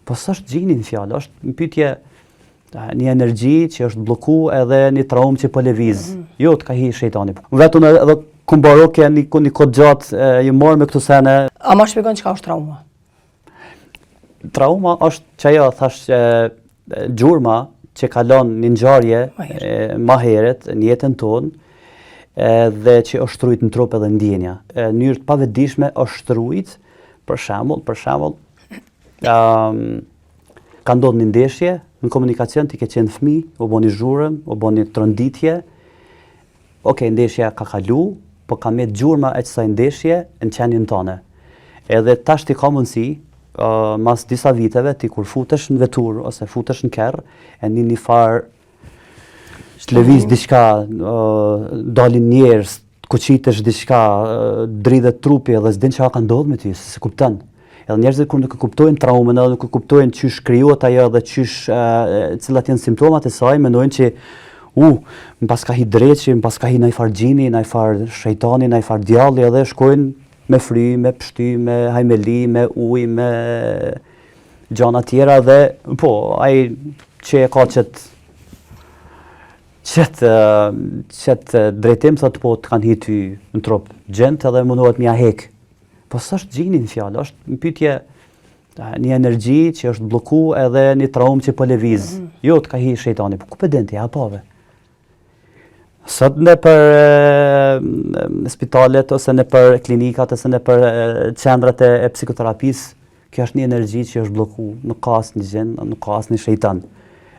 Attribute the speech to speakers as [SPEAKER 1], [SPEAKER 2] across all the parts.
[SPEAKER 1] Po s'është gjini në fjalë, është në pyetje një energji që është bloku edhe një traumë që po lëviz. Jo të ka hi shejtani. Vetëm edhe kumbarokja një kohë gjatë ju morë me këtu sene.
[SPEAKER 2] A ma shpjegon çka është trauma?
[SPEAKER 1] Trauma është që ajo thash gjurma që kalon një ngjarje ma herët në jetën tonë dhe që është shtrujt në trup edhe ndjenja. Në mënyrë të pavetdijshme është shtrujt, për shembull, ka ndodhur një ndeshje në komunikacion, ti ke qenë fëmijë, u boni zhurmë, u boni tronditje. Okej, ndeshja ka kalu, po ka me gjurma e kësaj ndeshje në qenien tënde. Edhe tash ti ka mundësi, mas disa viteve, ti kur futesh në vetur ose futesh në kerr, e një farë lëviz diçka, dalin njerëz, kuqitesh diçka, dridhet trupi edhe s'din çfarë ka ndodhur me ty, se kupton. Edhe njerëzit kur nuk e kuptojnë traumën, edhe nuk e kuptojnë çysh krijohet ajo dhe çysh cilat janë simptomat e saj, mendojnë që më pas ka hi dreqi, më pas ka hi ndaj farë gjini, ndaj farë shejtani, ndaj farë djalli, edhe shkojnë me fry, me pshty, me hajmeli, me ujë, me gjana tjera dhe po, ai që e ka qëtë drejtim, thot po të kanë hi ty në trup gjent edhe mundohet mja hek. Po s'është gjini në fjalë, është në pyetje një energji që është bloku edhe një traumë që po lëviz. Jo të ka hi shejtani, po ku po den ti hapave? Sot në për spitalet ose në për klinikat ose në për qendrat e psikoterapisë, kjo është një energji që është bloku, nuk ka asnjë gjin, nuk ka asnjë shejtan.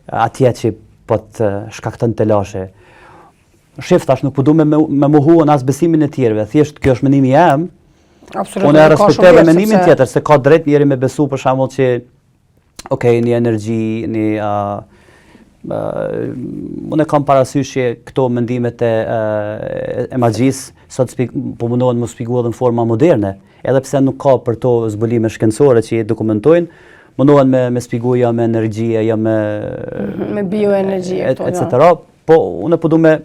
[SPEAKER 1] Atje që po të shkakton telashe. Shef tash nuk po du me mohuan as besimin e tjerëve, thjesht kjo është mendimi jam. Unë e respektoj mendimin tjetër, se ka drejt njeri me besu për shembull që një energji, unë e kam parasysh që këto mendimet e magjisë sot po mundohen më shpjegua edhe në forma moderne, edhe pse nuk ka për to zbulime shkencore që i dokumentojnë, mundohen me shpjegua jo me energji, jo me
[SPEAKER 2] bioenergji
[SPEAKER 1] etc. Po unë po du me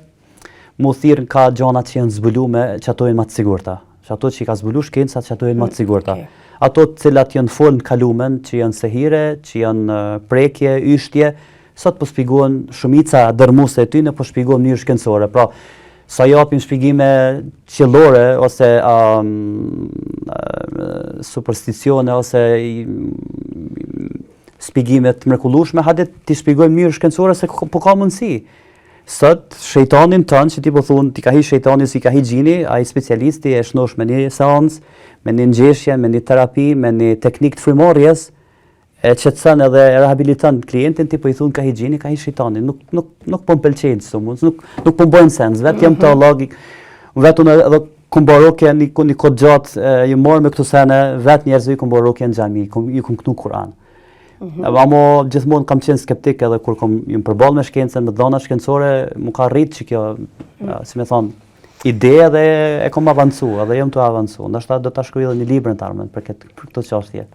[SPEAKER 1] mu thirrën ka gjana që janë zbulume që ato janë më të sigurta. Ato që i ka zbulu shkencat që ato janë më të sigurta. Ato të cilat janë fol në kalumen, që janë sehire, që janë prekje, yshtje, sot po shpjegohen shumica dërmuese e tyre po shpjegohen në mënyrë shkencore. Pra, sa japim shpjegime qiellore ose supersticione ose shpjegime të mrekullueshme, hajde ti shpjegojmë në mënyrë shkencore se po ka mundësi. Sot, shejtanin tënë, që ti po thunë, ti ka hi shejtani si ka hi gjini, a i specialisti e shnosh me një seancë, me një ngjeshje, me një terapi, me një teknik të frymëmarrjes, e qetëson edhe e rehabiliton klientin, ti po i thunë ka hi gjini, ka hi shejtani. Nuk po më pëlqejnë së mund, nuk po më bëjnë sens, vetë jam teolog, vetëm edhe kumbarokje një kohë gjatë, ju morë me këtu sene, vetë njerëzve kumbarokje në xhami, ju kum këtu Kur'an. Amo gjithmonë kam qenë skeptik edhe kur jam përballë me shkencën, me dhëna shkencore, më ka rrit që kjo, si më thon, ide dhe e kam avancu, edhe jam të avancu. Ndoshta do ta shkruaj edhe një libër në të ardhmen për këtë çështje.